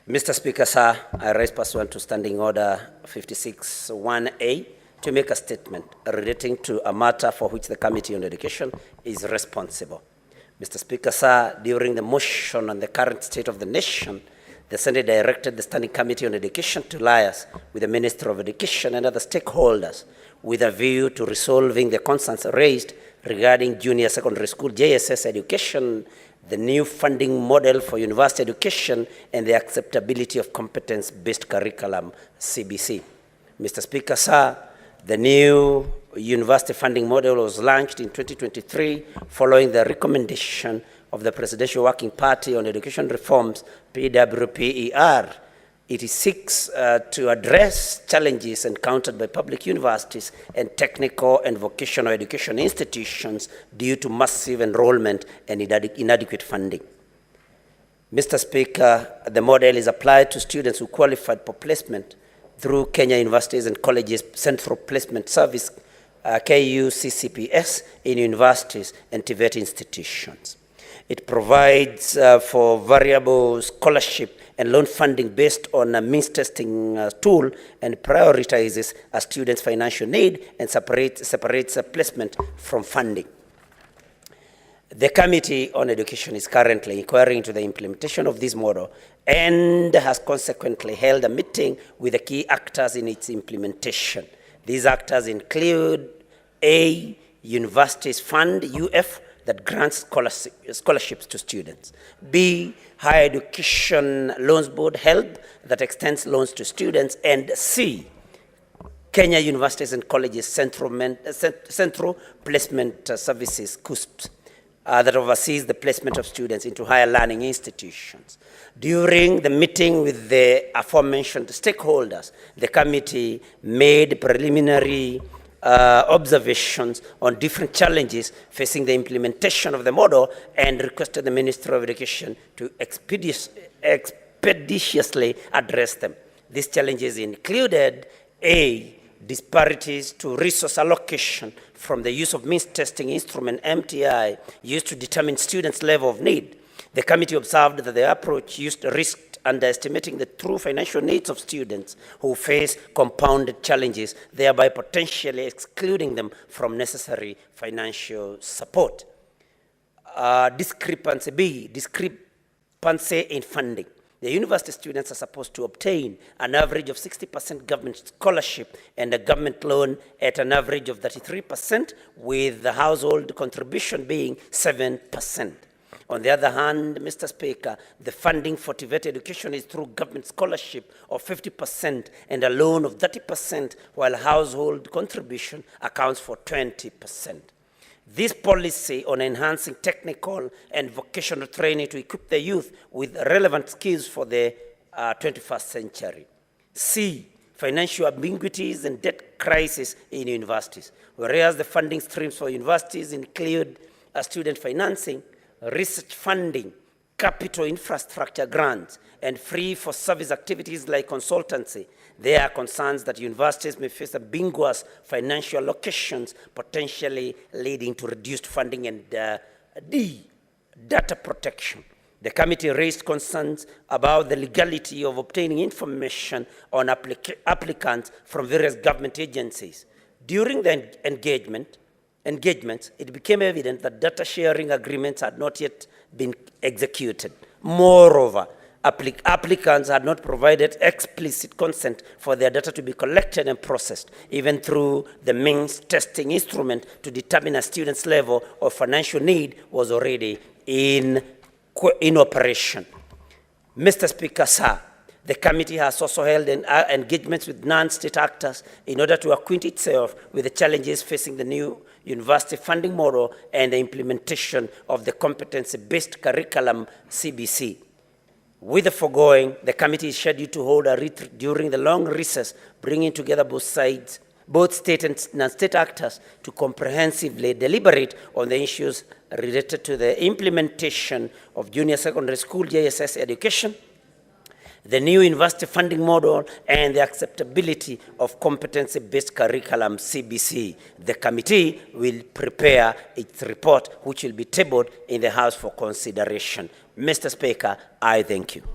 Mr. Speaker, sir, I raise pursuant to Standing Order 56(1)(a) to make a statement relating to a matter for which the Committee on Education is responsible. Mr. Speaker, sir, during the motion on the current state of the nation, the Senate directed the Standing Committee on Education to liaise with the Minister of Education and other stakeholders with a view to resolving the concerns raised regarding junior secondary school JSS education, the new funding model for university education, and the acceptability of competence-based curriculum, CBC. Mr. Speaker, sir, the new university funding model was launched in 2023 following the recommendation of the Presidential Working Party on Education Reforms, PWPER. It seeks to address challenges encountered by public universities and technical and vocational education institutions due to massive enrollment and inadequate funding. Mr. Speaker, the model is applied to students who qualified for placement through Kenya Universities and Colleges Central Placement Service, KUCCPS, in universities and TVET institutions. It provides for variable scholarship and loan funding based on a means testing tool and prioritizes a student's financial need and separates a placement from funding. The Committee on Education is currently inquiring into the implementation of this model and has consequently held a meeting with the key actors in its implementation. These actors include A, Universities Fund, UF, that grants scholarships to students. B, Higher Education Loans Board, HELB, that extends loans to students. And C, Kenya Universities and Colleges Central Placement Services, CUSP, that oversees the placement of students into higher learning institutions. During the meeting with the aforementioned stakeholders, the committee made preliminary observations on different challenges facing the implementation of the model and requested the Minister of Education to expeditiously address them. These challenges included A, disparities to resource allocation from the use of means testing instrument MTI used to determine students' level of need. The committee observed that the approach used risked underestimating the true financial needs of students who face compounded challenges, thereby potentially excluding them from necessary financial support. Discrepancy B, discrepancy in funding. The university students are supposed to obtain an average of 60% government scholarship and a government loan at an average of 33%, with the household contribution being 7%. On the other hand, Mr. Speaker, the funding for TVET education is through government scholarship of 50% and a loan of 30%, while household contribution accounts for 20%. This policy on enhancing technical and vocational training to equip the youth with relevant skills for the 21st century. C, financial ambiguities and debt crisis in universities. Whereas the funding streams for universities include student financing, research funding, capital infrastructure grants, and free for service activities like consultancy, there are concerns that universities may face ambiguous financial allocations, potentially leading to reduced funding. And D, data protection. The committee raised concerns about the legality of obtaining information on applicants from various government agencies. During the engagements, it became evident that data sharing agreements had not yet been executed. Moreover, applicants had not provided explicit consent for their data to be collected and processed, even through the means testing instrument to determine a student's level of financial need was already in operation. Mr. Speaker, sir, the committee has also held engagements with non-state actors in order to acquaint itself with the challenges facing the new university funding model and the implementation of the competency-based curriculum, CBC. With the foregoing, the committee is scheduled to hold a retreat during the long recess, bringing together both sides, both state and non-state actors, to comprehensively deliberate on the issues related to the implementation of junior secondary school JSS education, the new university funding model, and the acceptability of competency-based curriculum CBC. The committee will prepare its report, which will be tabled in the House for consideration. Mr. Speaker, I thank you.